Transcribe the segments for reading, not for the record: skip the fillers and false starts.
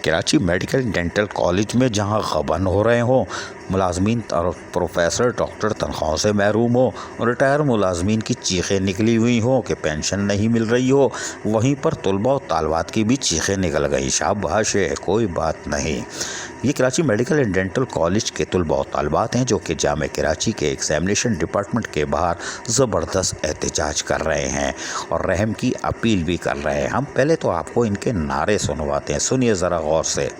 Karachi medical dental college में जहां गबन हो रहे हों मुलाजमीन और प्रोफेसर डॉक्टर तनख्वाहों से महरूम हो और रिटायर मुलाजमीन की चीखें निकली हुई हों कि पेंशन नहीं मिल रही हो, वहीं पर तलबा और तालबात की भी चीखें निकल गई। शाबाश है, कोई बात नहीं। ये Karachi medical and dental college के तलबा और तालबात हैं जो कि जामे कराची के एग्जामिनेशन डिपार्टमेंट के बाहर ज़बरदस्त एहतजाज कर रहे हैं और रहम की अपील भी कर रहे हैं। हम पहले तो आपको इनके नारे सुनवाते हैं, सुनिए ज़रा गौर से।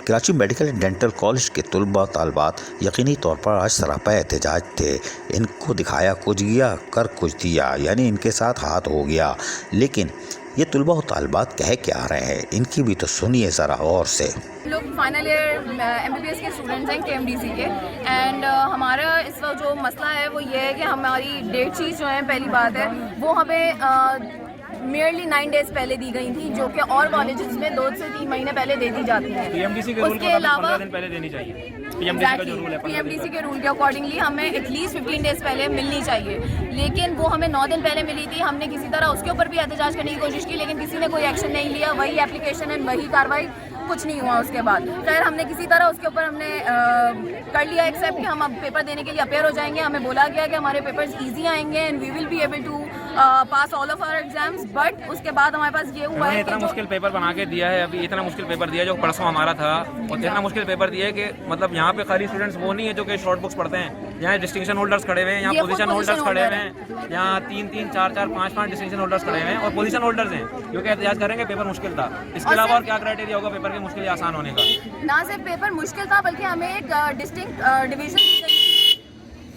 Karachi medical and dental college के तलबा तालबात यकीनी तौर पर आज सरापा एहतजाज थे। इनको दिखाया कुछ गया, कर कुछ दिया, यानी इनके साथ हाथ हो गया। लेकिन ये तलबा और तालबात कह क्या रहे हैं, इनकी भी तो सुनिए ज़रा और से। लोग फाइनल ईयर MBBS के स्टूडेंट्स हैं KMDC के, एंड हमारा इस वक्त जो मसला है वो ये है कि हमारी डेट शीट जो है, पहली बात है वो हमें मेयरली 9 डेज पहले दी गई थी, जो कि और कॉलेजेस में 2 से 3 महीने पहले दे दी जाती है। उसके अलावा 15 दिन पहले देनी चाहिए। PMDC के रूल के अकॉर्डिंगली हमें एटलीस्ट 15 डेज पहले मिलनी चाहिए, लेकिन वो हमें 9 दिन पहले मिली थी। हमने किसी तरह उसके ऊपर भी एहतजाज करने की कोशिश की, लेकिन किसी ने कोई एक्शन नहीं लिया। वही एप्लीकेशन एंड वही कार्रवाई, कुछ नहीं हुआ उसके बाद। खैर हमने किसी तरह उसके ऊपर हमने कर लिया एक्सेप्ट कि हम अब पेपर देने के लिए अपेयर हो जाएंगे। हमें बोला गया कि हमारे पेपर्स इजी आएंगे and we will be able to pass all of our exams, but उसके बाद हमारे पास ये हुआ है इतना मुश्किल पेपर बना के दिया है। अभी इतना मुश्किल पेपर दिया जो परसों हमारा था, और इतना मुश्किल पेपर दिया है कि मतलब यहाँ पे खाली स्टूडेंट्स वो नहीं है जो कि शॉर्ट बुक्स पढ़ते हैं। यहाँ डिस्टिंक्शन होल्डर्स खड़े हुए हैं, यहाँ पोजीशन होल्डर्स खड़े हुए हैं, यहाँ 3-3, 4-4, 5-5 डिस्टिंक्शन होल्डर्स खड़े हुए हैं और पोजीशन होल्डर्स हैं जो कि एहतजाज करेंगे पेपर मुश्किल था। इसके अलावा और क्या क्राइटेरिया होगा पेपर के मुश्किल या आसान होने का? ना सिर्फ पेपर मुश्किल था, बल्कि हमें एक डिस्टिंक्ट डिवीजन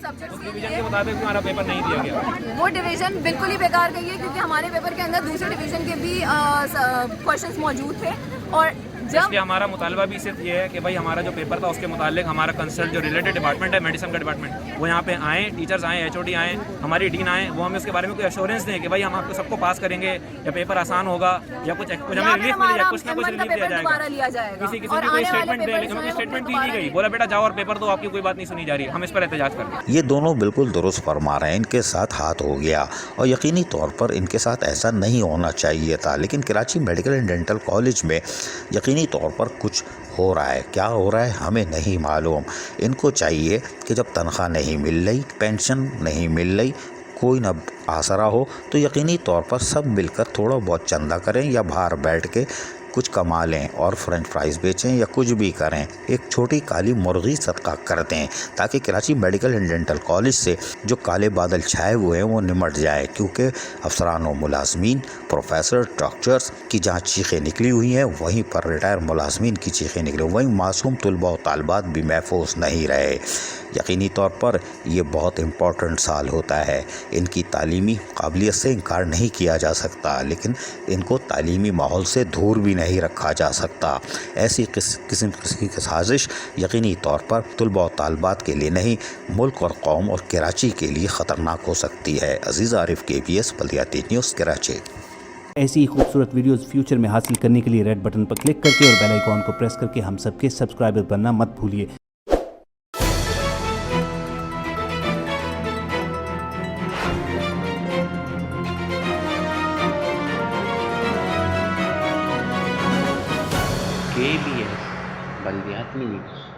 डिवीजन के मुताबिक हमारा पेपर नहीं दिया गया। वो डिवीजन बिल्कुल ही बेकार गई है, क्योंकि हमारे पेपर के अंदर दूसरे डिवीजन के भी क्वेश्चंस मौजूद थे। और जब हमारा मुतालबा भी सिर्फ ये है कि भाई हमारा जो पेपर था उसके मुतालिक हमारा कंसर्न जो रिलेटेड डिपार्टमेंट है, मेडिसिन का डिपार्टमेंट, वो यहाँ पे आए, टीचर्स आए, HOD आए, हमारी डीन आए, वो हमें उसके बारे में कोई एश्योरेंस दें कि भाई हम आपको सबको पास करेंगे या पेपर आसान होगा या कुछ हमें रिलीफ मिलेगा, कुछ ना कुछ रिलीफ दिया जाएगा। किसी की कोई स्टेटमेंट दे, लेकिन स्टेटमेंट दी नहीं गई। बोला बेटा जाओ और पेपर दो, आपकी कोई बात नहीं सुनी जा रही है। हम इस पर एहतजाज कर रहे हैं। ये दोनों बिल्कुल दुरुस्त फरमा रहे हैं, इनके साथ हाथ हो गया और यकीनी तौर पर इनके साथ ऐसा नहीं होना चाहिए था। लेकिन Karachi medical and dental college में यकीनी तौर पर कुछ हो रहा है। क्या हो रहा है हमें नहीं मालूम। इनको चाहिए कि जब तनख्वाह नहीं मिल रही, पेंशन नहीं मिल रही, कोई ना आसरा हो, तो यकीनी तौर पर सब मिलकर थोड़ा बहुत चंदा करें या बाहर बैठ के कुछ कमा लें और फ्रेंच फ्राइज़ बेचें या कुछ भी करें। एक छोटी काली मुर्गी सदका कर दें ताकि Karachi medical and dental college से जो काले बादल छाए हुए हैं वो निमट जाए, क्योंकि अफसरान व मुलाजमीन, प्रोफेसर, डॉक्टर्स की जहाँ चीखें निकली हुई हैं वहीं पर रिटायर मुलाजमीन की चीखें निकली, वहीं मासूम तलबा और तालबात भी महफूज नहीं रहे। यकीनी तौर पर ये बहुत इम्पोर्टेंट साल होता है। इनकी तालीमी काबिलियत से इनकार नहीं किया जा सकता, लेकिन इनको तालीमी माहौल से दूर भी नहीं रखा जा सकता। ऐसी किस्म की साजिश यकीनी तौर पर तलबा और तालबात के लिए नहीं, मुल्क और कौम और कराची के लिए ख़तरनाक हो सकती है। अजीज़ आरिफ, KBS बल्दियाती न्यूज़, कराची। ऐसी ही खूबसूरत वीडियोस फ्यूचर में हासिल करने के लिए रेड बटन पर क्लिक करके और बेल आइकॉन को प्रेस करके हम सबके सब्सक्राइबर बनना मत भूलिए। KBS बल्दियाती न्यूज़।